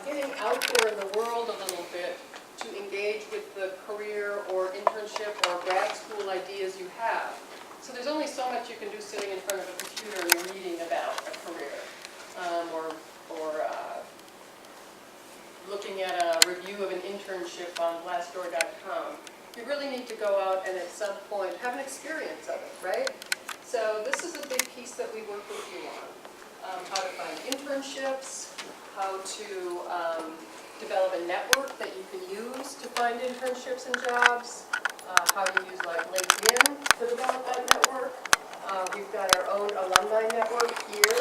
getting out there in the world a little bit to engage with the career or internship or grad school ideas you have. So there's only so much you can do sitting in front of a computer and reading about a career, or looking at a review of an internship on Glassdoor.com. You really need to go out and at some point have an experience of it, right? So this is a big piece that we work with you on. How to find internships, how to develop a network that you can use to find internships and jobs, how to use like LinkedIn to develop that network. We've got our own alumni network here,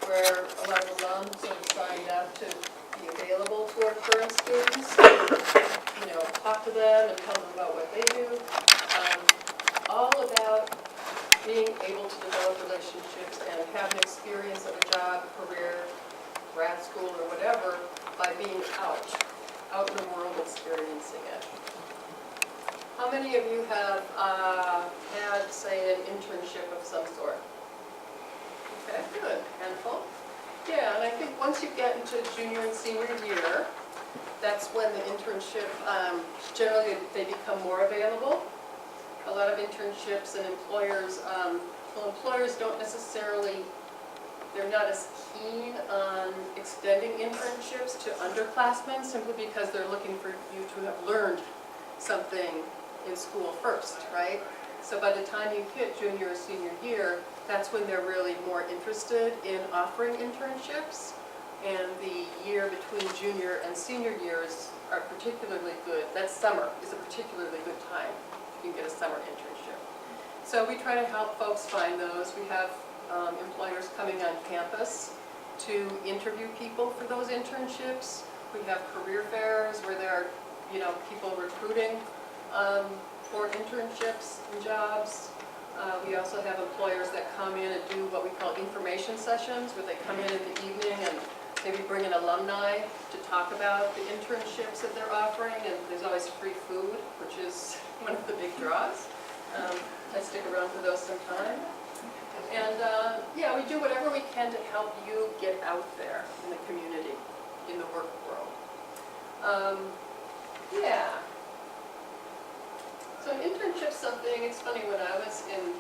where a lot of alums have signed up to be available to our current students. You know, talk to them and tell them about what they do. All about being able to develop relationships and have an experience of a job, career, grad school, or whatever by being out in the world experiencing it. How many of you have had, say, an internship of some sort? Okay, good. Handful. Yeah, and I think once you get into junior and senior year, that's when the internship, generally they become more available. A lot of internships and employers, well, employers don't necessarily, they're not as keen on extending internships to underclassmen simply because they're looking for you to have learned something in school first, right? So by the time you hit junior or senior year, that's when they're really more interested in offering internships. And the year between junior and senior years are particularly good. That summer is a particularly good time if you can get a summer internship. So we try to help folks find those. We have employers coming on campus to interview people for those internships. We have career fairs where there are, you know, people recruiting for internships and jobs. We also have employers that come in and do what we call information sessions, where they come in the evening and maybe bring an alumni to talk about the internships that they're offering, and there's always free food, which is one of the big draws. I stick around for those sometime. And yeah, we do whatever we can to help you get out there in the community, in the work world. Yeah. So an internship's something, it's funny, when I was in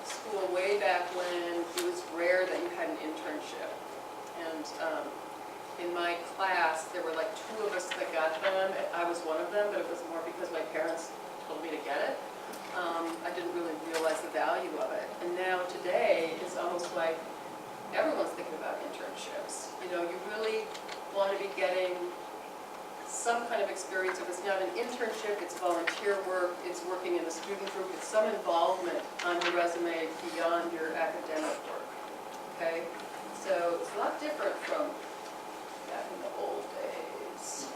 school way back when, it was rare that you had an internship. And in my class, there were like 2 of us that got them. I was one of them, but it was more because my parents told me to get it. I didn't really realize the value of it. And now today, it's almost like everyone's thinking about internships. You know, you really want to be getting some kind of experience. If it's not an internship, it's volunteer work, it's working in a student group, it's some involvement on your resume beyond your academic work, okay? So it's a lot different from back in the old days.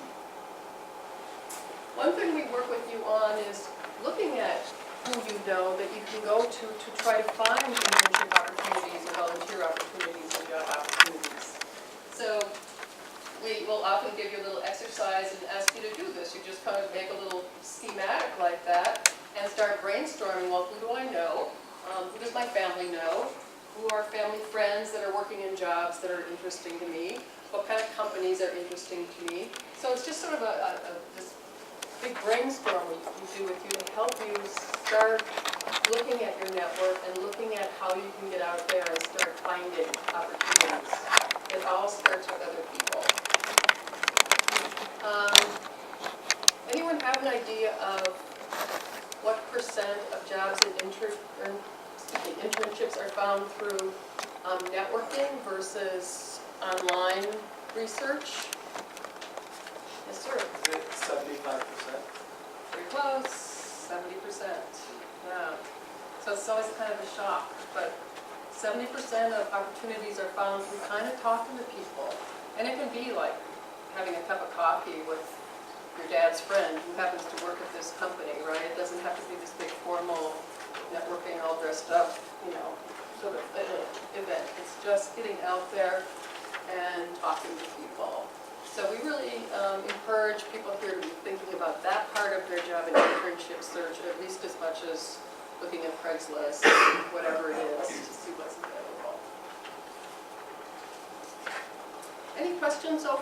One thing we work with you on is looking at who you know that you can go to try to find internship opportunities or volunteer opportunities or job opportunities. So we will often give you a little exercise and ask you to do this. You just kind of make a little schematic like that and start brainstorming, well, who do I know? Who does my family know? Who are family friends that are working in jobs that are interesting to me? What kind of companies are interesting to me? So it's just sort of this big brainstorm we do with you to help you start looking at your network and looking at how you can get out there and start finding opportunities. It all starts with other people. Anyone have an idea of what % of jobs and internships are found through networking versus online research? Yes, sir. Is it 75%? Pretty close, 70%. Yeah. So it's always kind of a shock, but 70% of opportunities are found through kind of talking to people. And it can be like having a cup of coffee with your dad's friend who happens to work at this company, right? It doesn't have to be this big formal networking, all dressed up, you know, sort of event. It's just getting out there and talking to people. So we really encourage people here to be thinking about that part of their job and internship search at least as much as looking at Craigslist, whatever it is, to see what's available. Any questions so